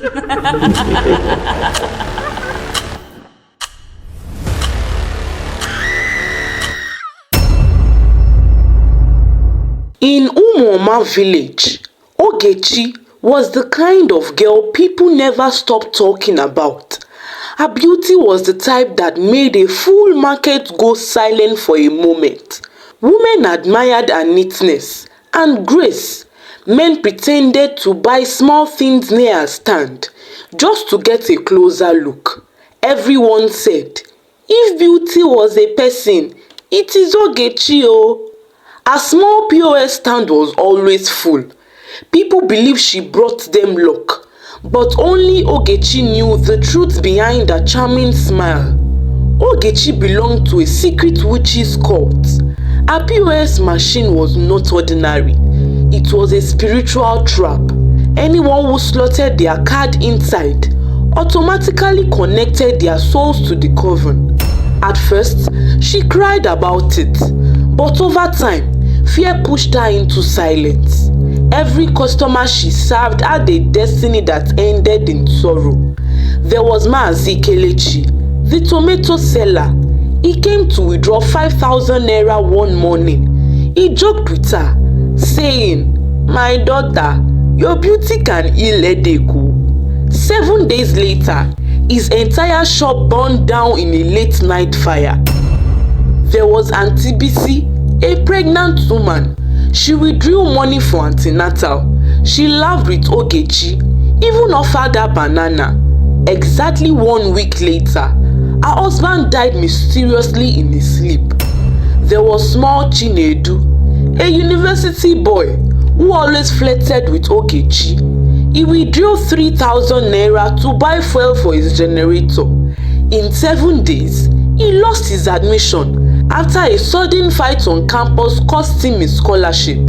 In Umuoma village, Ogechi was the kind of girl people never stopped talking about. Her beauty was the type that made a full market go silent for a moment. Women admired her neatness and grace. Men pretended to buy small things near her stand just to get a closer look. Everyone said, if beauty was a person, it is Ogechi o. Her small POS stand was always full. People believed she brought them luck, but only Ogechi knew the truth behind her charming smile. Ogechi belonged to a secret witch's cult. Her POS machine was not ordinary. It was a spiritual trap. Anyone who slotted their card inside automatically connected their souls to the Coven. At first, she cried about it, but over time, fear pushed her into silence. Every customer she served had a destiny that ended in sorrow. There was Maazi Kelechi, the tomato seller. He came to withdraw 5,000 naira one morning. He joked with her, saying, "My daughter, your beauty can heal headache." 7 days later, his entire shop burned down in a late night fire. There was Auntie Bisi, a pregnant woman. She withdrew money for antenatal. She laughed with Ogechi, even offered her banana. Exactly 1 week later, her husband died mysteriously in his sleep. There was small Chinedu, a university boy who always flirted with Ogechi. He withdrew 3,000 naira to buy fuel for his generator. In 7 days, he lost his admission after a sudden fight on campus cost him his scholarship.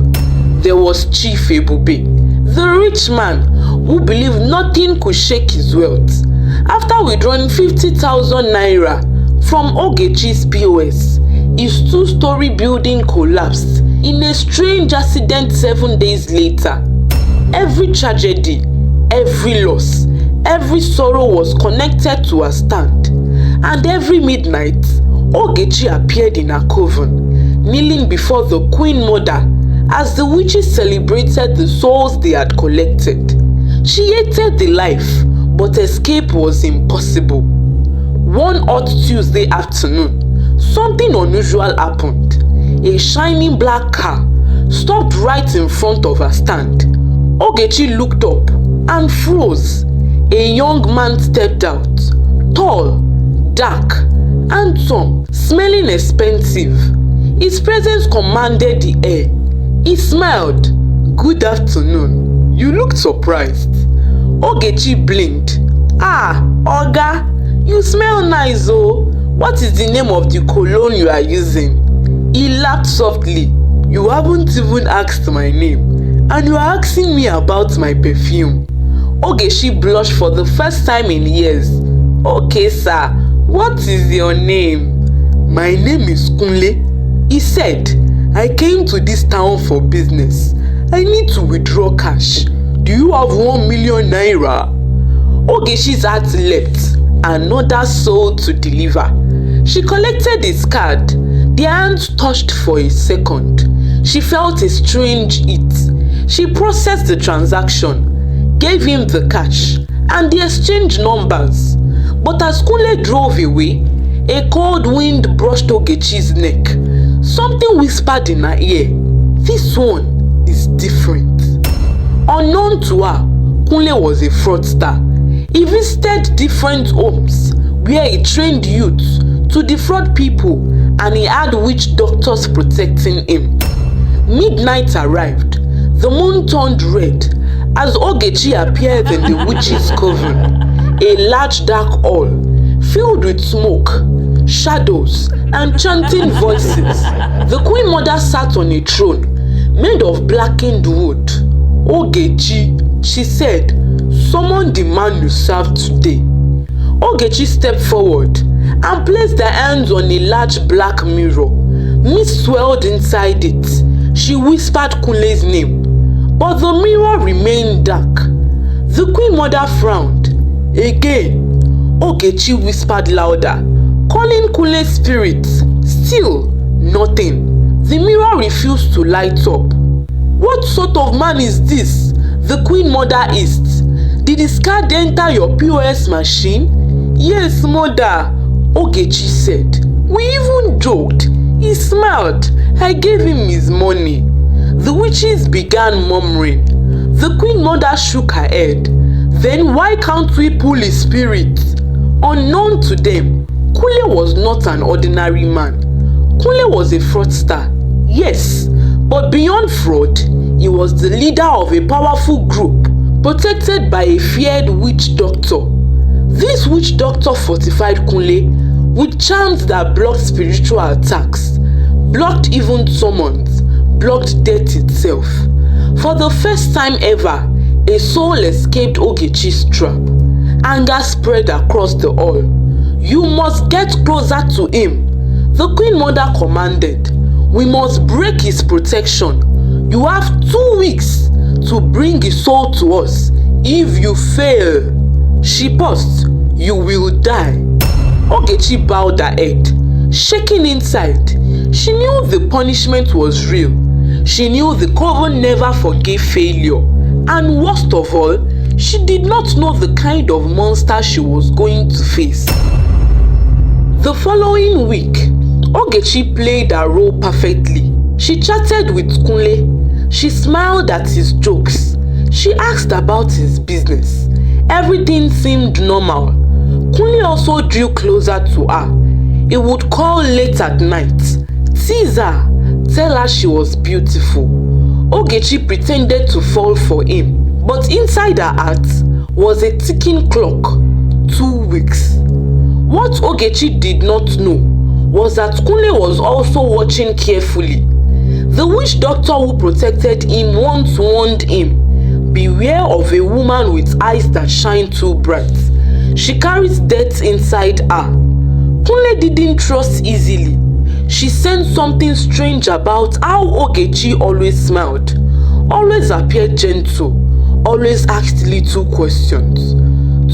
There was Chief Ebube, the rich man who believed nothing could shake his wealth. After withdrawing 50,000 naira from Ogechi's POS, his 2-story building collapsed in a strange accident 7 days later. Every tragedy, every loss, every sorrow was connected to her stand, and every midnight, Ogechi appeared in her coven, kneeling before the Queen Mother as the witches celebrated the souls they had collected. She hated the life, but escape was impossible. One hot Tuesday afternoon, something unusual happened. A shining black car stopped right in front of her stand. Ogechi looked up and froze. A young man stepped out, tall, dark, handsome, smelling expensive. His presence commanded the air. He smiled. "Good afternoon. You looked surprised." Ogechi blinked. "Ah, Oga, you smell nice oh. What is the name of the cologne you are using?" He laughed softly. "You haven't even asked my name, and you are asking me about my perfume." Ogechi blushed for the first time in years. "Okay, sir. What is your name?" "My name is Kunle," he said. "I came to this town for business. I need to withdraw cash. Do you have 1 million naira? Ogechi's heart leapt. Another soul to deliver. She collected his card. Their hands touched for a second. She felt a strange heat. She processed the transaction, gave him the cash, and they exchanged numbers. But as Kunle drove away, a cold wind brushed Ogechi's neck. Something whispered in her ear, "This one is different." Unknown to her, Kunle was a fraudster. He visited different homes where he trained youths to defraud people, and he had witch doctors protecting him. Midnight arrived. The moon turned red as Ogechi appeared in the witch's coven. A large dark hall filled with smoke, shadows, and chanting voices. The Queen Mother sat on a throne made of blackened wood. "Ogechi," she said, "summon the man you serve today." Ogechi stepped forward and placed her hands on a large black mirror. Mist swelled inside it. She whispered Kunle's name, but the mirror remained dark. The Queen Mother frowned. Again, Ogechi whispered louder, calling Kunle's spirit. Still, nothing. The mirror refused to light up. What sort of man is this? The Queen Mother asked. Did his card enter your POS machine? Yes, mother, Ogechi said. We even joked. He smiled. I gave him his money. The witches began murmuring. The Queen Mother shook her head. Then why can't we pull his spirit? Unknown to them, Kunle was not an ordinary man. Kunle was a fraudster, yes, but beyond fraud, he was the leader of a powerful group protected by a feared witch doctor. This witch doctor fortified Kunle with charms that blocked spiritual attacks, blocked even summons, blocked death itself. For the first time ever, a soul escaped Ogechi's trap. Anger spread across the hall. You must get closer to him, the Queen Mother commanded. We must break his protection. You have 2 weeks to bring his soul to us. If you fail, she paused, you will die. Ogechi bowed her head, shaking inside. She knew the punishment was real. She knew the Coven never forgave failure. And worst of all, she did not know the kind of monster she was going to face. The following week, Ogechi played her role perfectly. She chatted with Kunle. She smiled at his jokes. She asked about his business. Everything seemed normal. Kunle also drew closer to her. He would call late at night, tease her, tell her she was beautiful. Ogechi pretended to fall for him, but inside her heart was a ticking clock. 2 weeks. What Ogechi did not know was that Kunle was also watching carefully. The witch doctor who protected him once warned him, beware of a woman with eyes that shine too bright. She carries death inside her. Kunle didn't trust easily. She sensed something strange about how Ogechi always smiled, always appeared gentle, always asked little questions.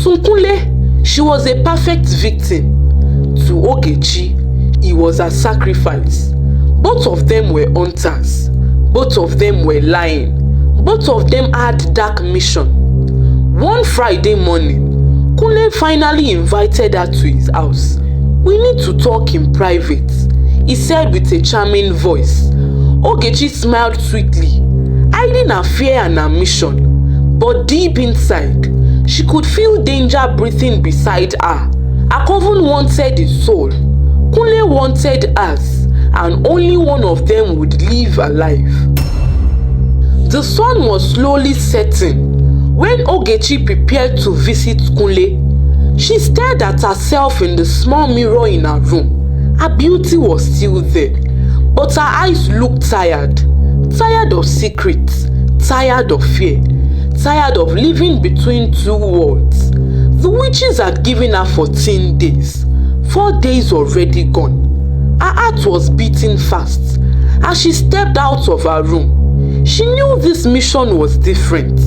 To Kunle, she was a perfect victim. To Ogechi, he was a sacrifice. Both of them were hunters. Both of them were lying. Both of them had dark mission. One Friday morning, Kunle finally invited her to his house. We need to talk in private, he said with a charming voice. Ogechi smiled sweetly, hiding her fear and her mission. But deep inside, she could feel danger breathing beside her. Her Coven wanted his soul. Kunle wanted hers, and only one of them would live alive. The sun was slowly setting when Ogechi prepared to visit Kunle. She stared at herself in the small mirror in her room. Her beauty was still there, but her eyes looked tired. Tired of secrets, tired of fear, tired of living between two worlds. The witches had given her 14 days. 4 days already gone. Her heart was beating fast as she stepped out of her room. She knew this mission was different.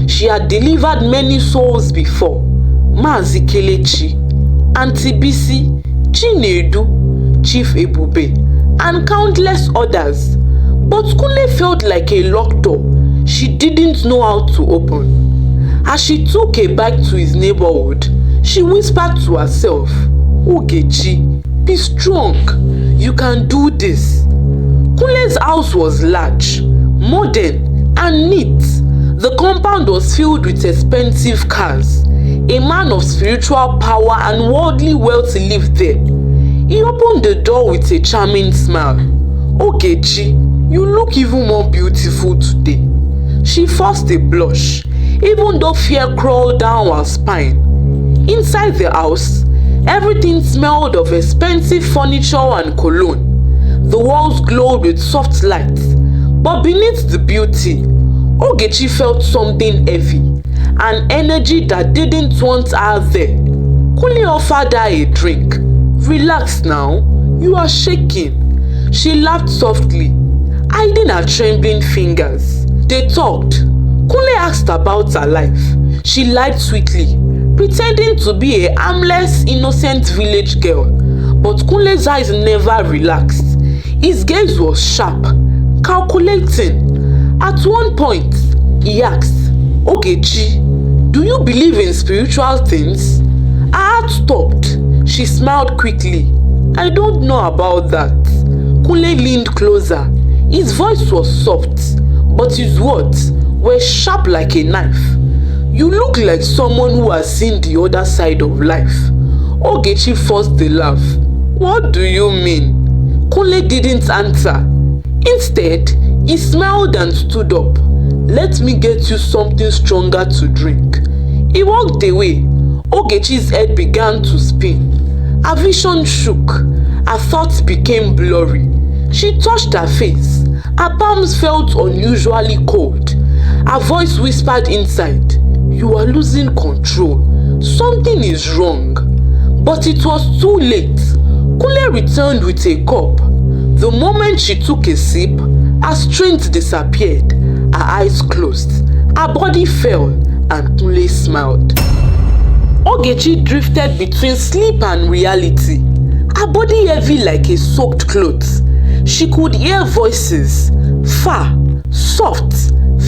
She had delivered many souls before. Maazi Kelechi, Auntie Bisi, Chinedu, Chief Ebube, and countless others. But Kunle felt like a locked door she didn't know how to open. As she took a bike to his neighborhood, she whispered to herself, Ogechi, be strong. You can do this. Kunle's house was large, modern, and neat. The compound was filled with expensive cars. A man of spiritual power and worldly wealth lived there. He opened the door with a charming smile. Ogechi, you look even more beautiful today. She forced a blush, even though fear crawled down her spine. Inside the house, everything smelled of expensive furniture and cologne. The walls glowed with soft light, but beneath the beauty, Ogechi felt something heavy, an energy that didn't want her there. Kunle offered her a drink. Relax now, you are shaking. She laughed softly, hiding her trembling fingers. They talked. Kunle asked about her life. She lied sweetly, pretending to be a harmless, innocent village girl. But Kunle's eyes never relaxed. His gaze was sharp, calculating. At one point, he asked, "Ogechi, do you believe in spiritual things?" Her heart stopped. She smiled quickly. "I don't know about that." Kunle leaned closer. His voice was soft, but his words were sharp like a knife. "You look like someone who has seen the other side of life." Ogechi forced a laugh. "What do you mean?" Kunle didn't answer. Instead, he smiled and stood up. "Let me get you something stronger to drink." He walked away. Ogechi's head began to spin. Her vision shook. Her thoughts became blurry. She touched her face. Her palms felt unusually cold. Her voice whispered inside, "You are losing control. Something is wrong." But it was too late. Kunle returned with a cup. The moment she took a sip, her strength disappeared. Her eyes closed. Her body fell, and Kunle smiled. Ogechi drifted between sleep and reality. Her body heavy like a soaked cloth. She could hear voices, far, soft,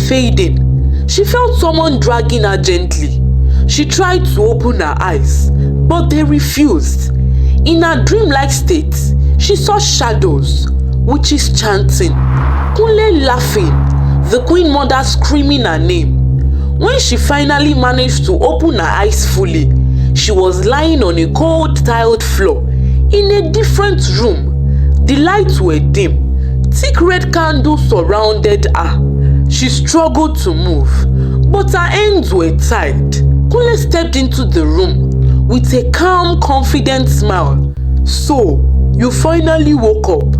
fading. She felt someone dragging her gently. She tried to open her eyes, but they refused. In her dreamlike state, she saw shadows, witches chanting, Kunle laughing, the Queen Mother screaming her name. When she finally managed to open her eyes fully, she was lying on a cold tiled floor in a different room. The lights were dim. Thick red candles surrounded her. She struggled to move, but her hands were tied. Kunle stepped into the room with a calm, confident smile. "So, you finally woke up."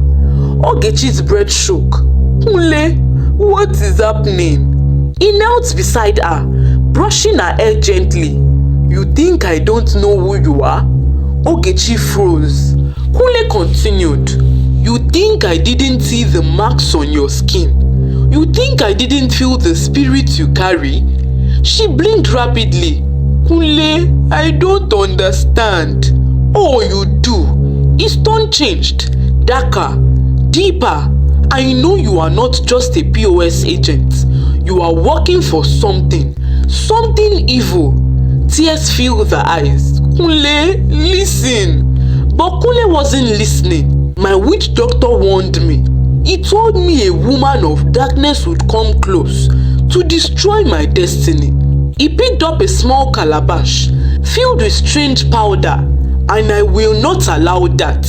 Ogechi's breath shook. "Kunle, what is happening?" He knelt beside her, brushing her hair gently. "You think I don't know who you are?" Ogechi froze. Kunle continued. "You think I didn't see the marks on your skin? You think I didn't feel the spirit you carry?" She blinked rapidly. "Kunle, I don't understand." "Oh, you do." His tone changed, darker, deeper. "I know you are not just a POS agent. You are working for something evil." Tears filled the eyes. "Kunle, listen." But Kunle wasn't listening. "My witch doctor warned me. He told me a woman of darkness would come close to destroy my destiny." He picked up a small calabash filled with strange powder, "and I will not allow that."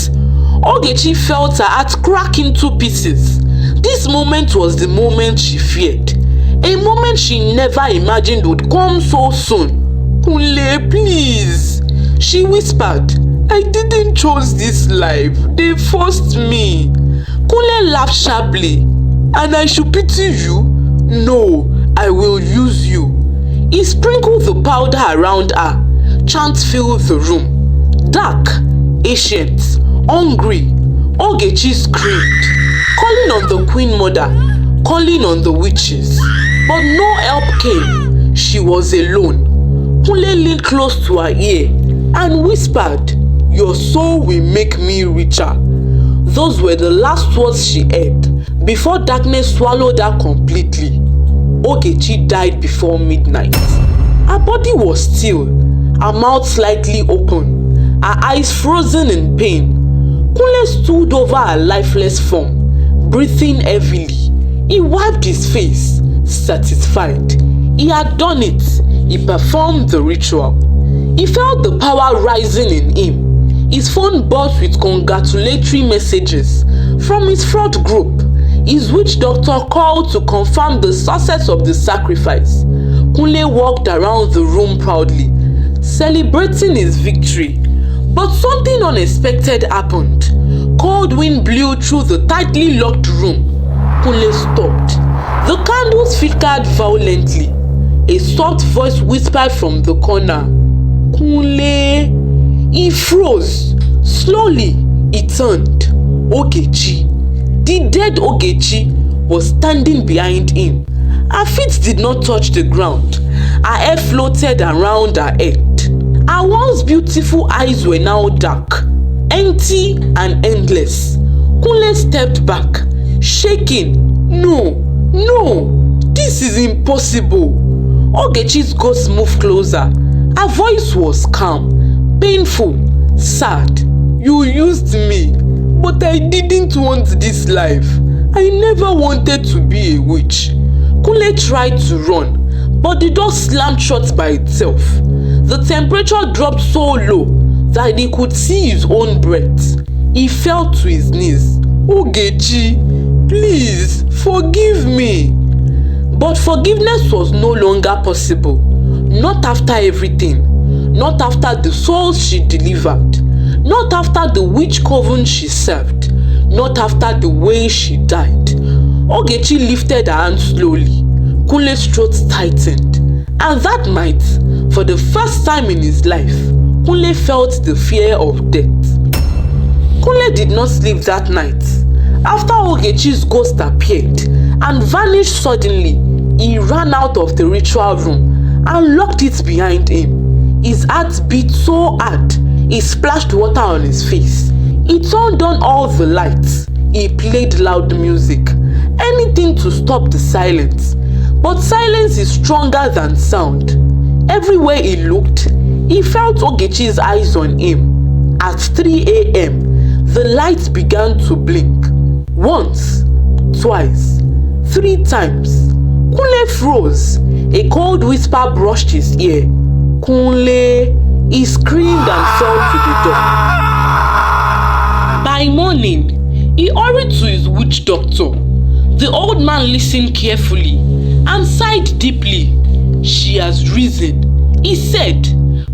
Ogechi felt her heart crack into pieces. This moment was the moment she feared. A moment she never imagined would come so soon. "Kunle, please," she whispered. "I didn't choose this life. They forced me." Kunle laughed sharply. "And I should pity you? No, I will use you." He sprinkled the powder around her. Chants filled the room. Dark, ancient, hungry. Ogechi screamed, calling on the Queen Mother, calling on the witches. But no help came. She was alone. Kunle leaned close to her ear and whispered, "Your soul will make me richer." Those were the last words she heard before darkness swallowed her completely. Ogechi died before midnight. Her body was still, her mouth slightly open, her eyes frozen in pain. Kunle stood over her lifeless form, breathing heavily. He wiped his face, satisfied. He had done it. He performed the ritual. He felt the power rising in him. His phone buzzed with congratulatory messages from his fraud group. His witch doctor called to confirm the success of the sacrifice. Kunle walked around the room proudly, celebrating his victory. But something unexpected happened. Cold wind blew through the tightly locked room. Kunle stopped. The candles flickered violently. A soft voice whispered from the corner, "Kunle." He froze. Slowly, he turned. Ogechi, the dead Ogechi, was standing behind him, Her feet did not touch the ground. Her hair floated around her head. Her once beautiful eyes were now dark, empty and endless. Kunle stepped back, shaking. No, this is impossible. Ogechi's ghost moved closer. Her voice was calm, painful, sad. You used me, but I didn't want this life. I never wanted to be a witch. Kunle tried to run, but the door slammed shut by itself. The temperature dropped so low that he could see his own breath. He fell to his knees. Ogechi, please forgive me. But forgiveness was no longer possible. Not after everything. Not after the souls she delivered. Not after the witch coven she served. Not after the way she died. Ogechi lifted her hand slowly. Kunle's throat tightened. And that night, for the first time in his life, Kunle felt the fear of death. Kunle did not sleep that night. After Ogechi's ghost appeared and vanished suddenly, he ran out of the ritual room and locked it behind him. His heart beat so hard, he splashed water on his face. He turned on all the lights. He played loud music, anything to stop the silence. But silence is stronger than sound. Everywhere he looked, he felt Ogechi's eyes on him. At 3 a.m., the lights began to blink. Once, twice, 3 times. Kunle froze. A cold whisper brushed his ear. Kunle! He screamed and fell to the door. By morning, he hurried to his witch doctor. The old man listened carefully and sighed deeply. She has risen, he said.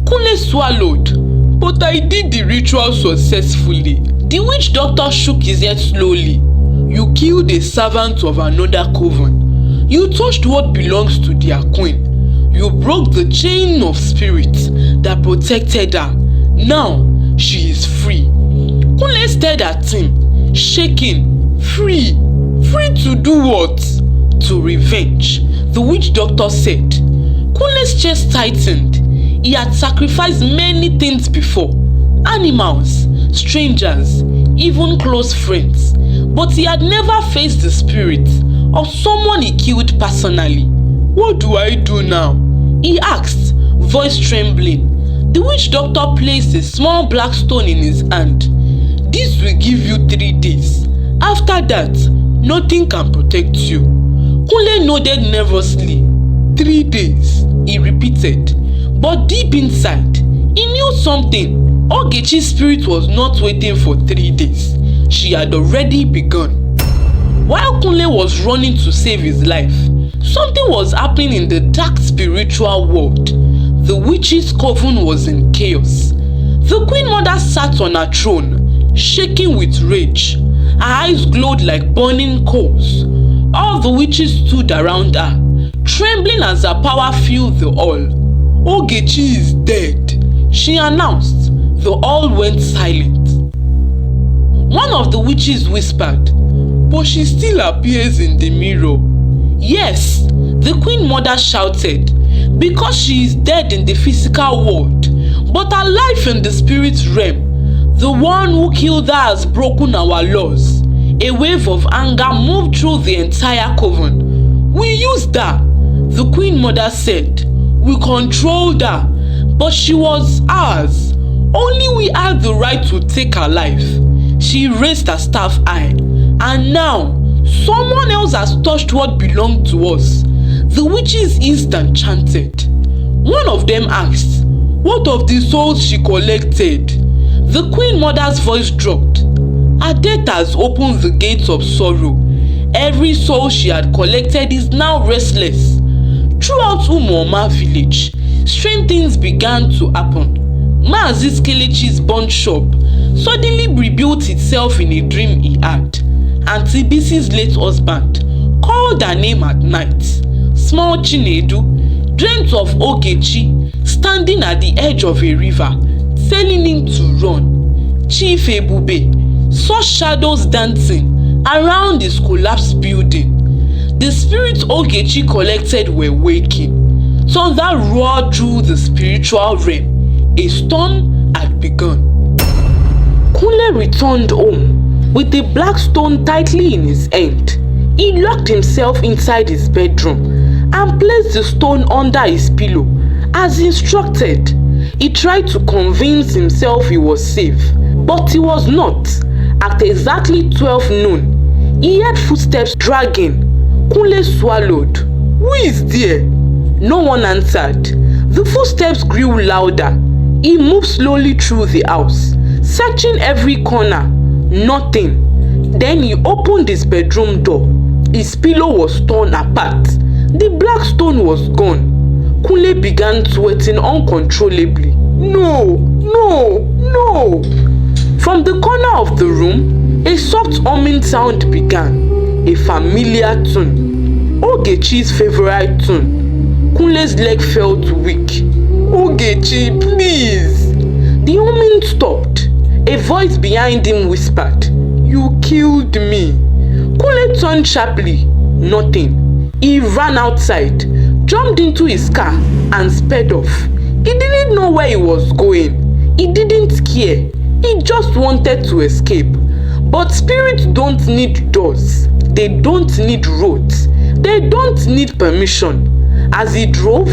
Kunle swallowed, but I did the ritual successfully. The witch doctor shook his head slowly. You killed a servant of another coven. You touched what belongs to their queen. You broke the chain of spirits that protected her. Now she is free. Kunle stared at him, shaking. Free? Free to do what? To revenge, the witch doctor said. Kunle's chest tightened. He had sacrificed many things before. Animals, strangers, even close friends. But he had never faced the spirit of someone he killed personally. What do I do now? He asked, voice trembling. The witch doctor placed a small black stone in his hand. This will give you 3 days. After that, nothing can protect you. Kunle nodded nervously. 3 days, he repeated. But deep inside, he knew something. Ogechi's spirit was not waiting for 3 days. She had already begun. While Kunle was running to save his life, something was happening in the dark spiritual world. The witch's coven was in chaos. The Queen Mother sat on her throne, shaking with rage. Her eyes glowed like burning coals. All the witches stood around her, trembling as her power filled the hall. Ogechi is dead, she announced. The hall went silent. One of the witches whispered, but she still appears in the mirror. Yes, the Queen Mother shouted, because she is dead in the physical world, but alive in the spirit realm. The one who killed her has broken our laws. A wave of anger moved through the entire coven. We used her, the Queen Mother said. We controlled her, but she was ours. Only we had the right to take her life. She raised her staff high, and now someone else has touched what belonged to us. The witches hissed and chanted. One of them asked, what of the souls she collected? The Queen Mother's voice dropped. Her death has opened the gates of sorrow. Every soul she had collected is now restless. Throughout Umuoma village, strange things began to happen. Maazi Kelechi's bond shop suddenly rebuilt itself in a dream he had. Auntie Bisi's late husband called her name at night. Small Chinedu dreamt of Ogechi standing at the edge of a river, telling him to run. Chief Ebube saw shadows dancing around his collapsed building. The spirits Ogechi collected were waking. Thunder roared through the spiritual realm. A storm had begun. Kunle returned home with a black stone tightly in his hand. He locked himself inside his bedroom and placed the stone under his pillow as instructed. He tried to convince himself he was safe, but he was not. At exactly 12 noon, he heard footsteps dragging. Kunle swallowed. Who is there? No one answered. The footsteps grew louder. He moved slowly through the house, searching every corner. Nothing. Then he opened his bedroom door. His pillow was torn apart. The black stone was gone. Kunle began sweating uncontrollably. No, no, no. From the corner of the room, a soft humming sound began. A familiar tune. Ogechi's favorite tune. Kunle's leg felt weak. Ogechi, please. The humming stopped. A voice behind him whispered, "You killed me." Kunle turned sharply. Nothing. He ran outside, jumped into his car and sped off. He didn't know where he was going. He didn't care. He just wanted to escape. But spirits don't need doors. They don't need roads. They don't need permission. As he drove,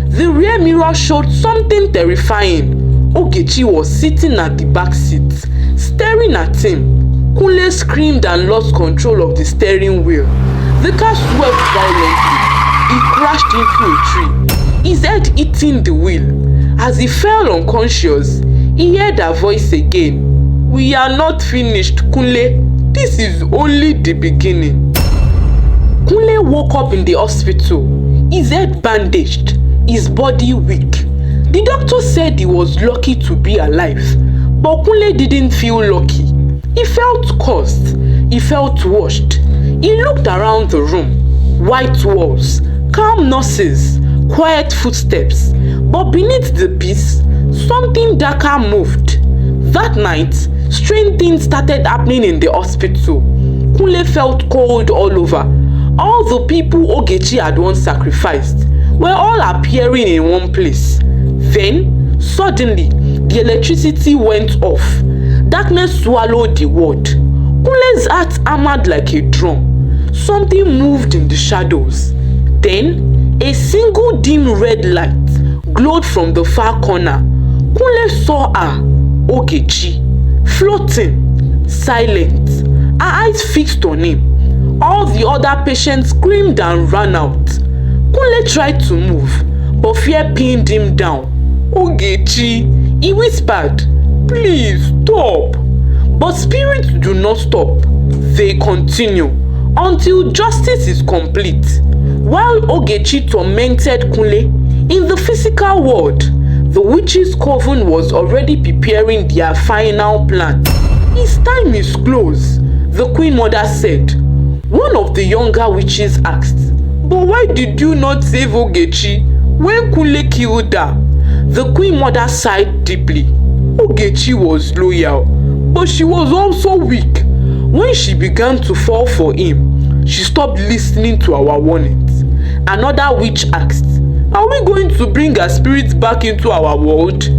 the rear mirror showed something terrifying. Ogechi was sitting at the back seat, staring at him. Kunle screamed and lost control of the steering wheel. The car swerved violently. He crashed into a tree, his head hitting the wheel. As he fell unconscious, he heard her voice again. "We are not finished, Kunle. This is only the beginning." Kunle woke up in the hospital, his head bandaged, his body weak. The doctor said he was lucky to be alive, but Kunle didn't feel lucky. He felt cursed. He felt washed. He looked around the room. White walls, calm nurses, quiet footsteps. But beneath the peace, something darker moved. That night, strange things started happening in the hospital. Kunle felt cold all over. All the people Ogechi had once sacrificed were all appearing in one place. Then, suddenly, the electricity went off. Darkness swallowed the world. Kunle's heart hammered like a drum. Something moved in the shadows. Then, a single dim red light glowed from the far corner. Kunle saw her, Ogechi, floating, silent, her eyes fixed on him. All the other patients screamed and ran out. Kunle tried to move, but fear pinned him down. "Ogechi," he whispered, "please stop." But spirits do not stop. They continue until justice is complete. While Ogechi tormented Kunle, in the physical world, the witches' coven was already preparing their final plan. "His time is close," the Queen Mother said. One of the younger witches asked, "But why did you not save Ogechi when Kunle killed her?" The Queen Mother sighed deeply. Ogechi was loyal, but she was also weak. When she began to fall for him, she stopped listening to our warnings. Another witch asked, "Are we going to bring her spirits back into our world?"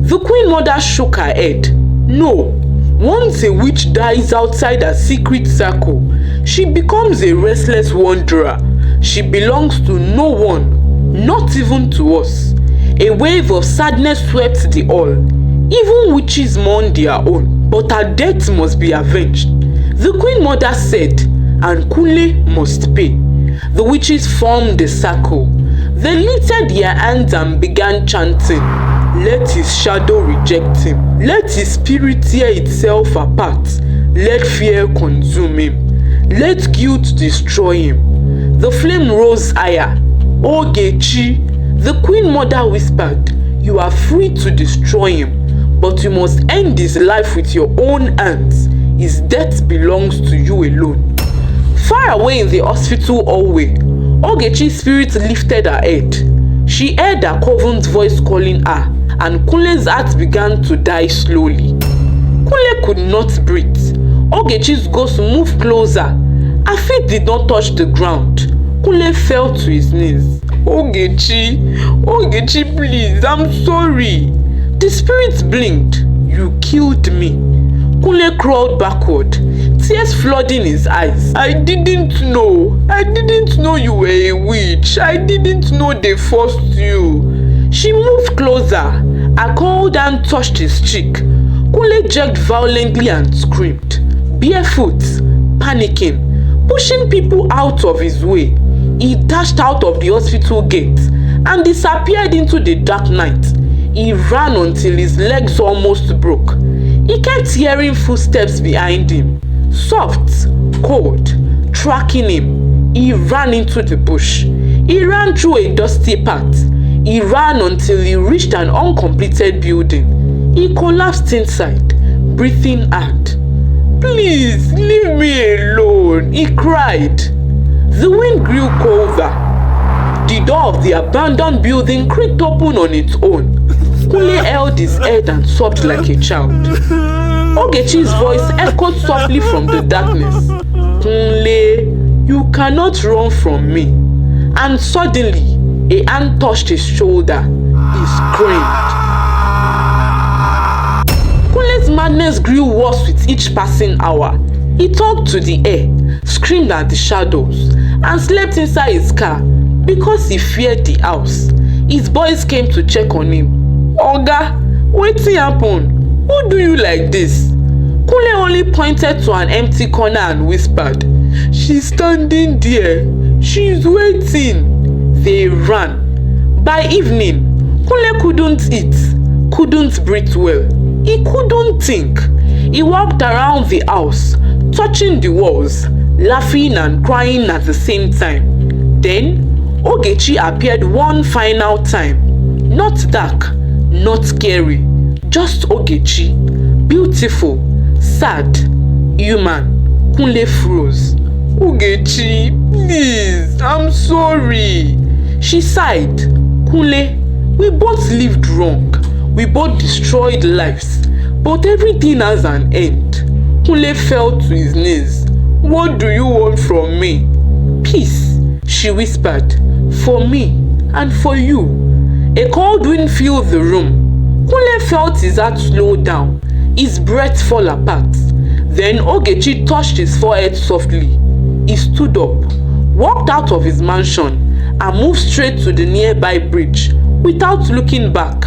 The Queen Mother shook her head. "No. Once a witch dies outside a secret circle, she becomes a restless wanderer. She belongs to no one, not even to us." A wave of sadness swept the hall. Even witches mourn their own, but her death must be avenged. The Queen Mother said, "And Kunle must pay." The witches formed a circle. They lifted their hands and began chanting, "Let his shadow reject him. Let his spirit tear itself apart. Let fear consume him. Let guilt destroy him." The flame rose higher. "Ogechi," the Queen Mother whispered, "you are free to destroy him, but you must end his life with your own hands. His death belongs to you alone." Far away in the hospital hallway, Ogechi's spirit lifted her head. She heard her coven's voice calling her, and Kunle's heart began to die slowly. Kunle could not breathe. Ogechi's ghost moved closer. Her feet did not touch the ground. Kunle fell to his knees. Ogechi, please, I'm sorry. The spirit blinked. You killed me. Kunle crawled backward, tears flooding his eyes. I didn't know you were a witch. I didn't know they forced you. She moved closer. A cold hand touched his cheek. Kunle jerked violently and screamed. Barefoot, panicking, pushing people out of his way. He dashed out of the hospital gate and disappeared into the dark night. He ran until his legs almost broke. He kept hearing footsteps behind him, soft, cold, tracking him. He ran into the bush. He ran through a dusty path. He ran until he reached an uncompleted building. He collapsed inside, breathing hard. Please, leave me alone, he cried. The wind grew colder. The door of the abandoned building creaked open on its own. Kunle held his head and sobbed like a child. Ogechi's voice echoed softly from the darkness. Kunle, you cannot run from me. And suddenly, a hand touched his shoulder. He screamed. Kunle's madness grew worse with each passing hour. He talked to the air, screamed at the shadows, and slept inside his car because he feared the house. His boys came to check on him. Oga, wetin happen? Who do you like this? Kunle only pointed to an empty corner and whispered, She's standing there. She's waiting. They ran. By evening, Kunle couldn't eat, couldn't breathe well. He couldn't think. He walked around the house, touching the walls, laughing and crying at the same time. Then, Ogechi appeared one final time. Not dark, not scary, just Ogechi. Beautiful, sad, human. Kunle froze. Ogechi, please, I'm sorry. She sighed. Kunle, we both lived wrong. We both destroyed lives. But everything has an end. Kunle fell to his knees. What do you want from me? Peace, she whispered. For me and for you. A cold wind filled the room. Kunle felt his heart slow down, his breath fall apart. Then Ogechi touched his forehead softly. He stood up, walked out of his mansion, and moved straight to the nearby bridge without looking back.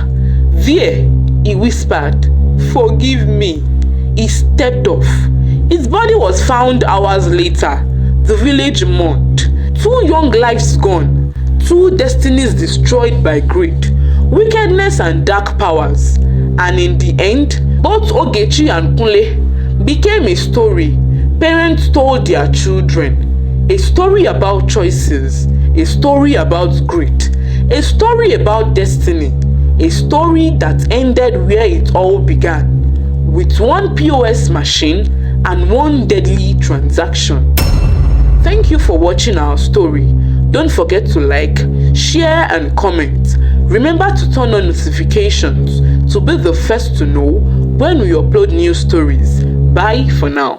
There, he whispered, Forgive me. He stepped off. His body was found hours later. The village mourned. 2 young lives gone. 2 destinies destroyed by greed, wickedness and dark powers. And in the end, both Ogechi and Kunle became a story parents told their children. A story about choices, a story about greed, a story about destiny, a story that ended where it all began, with 1 POS machine and 1 deadly transaction. Thank you for watching our story. Don't forget to like, share and comment. Remember to turn on notifications to be the first to know when we upload new stories. Bye for now.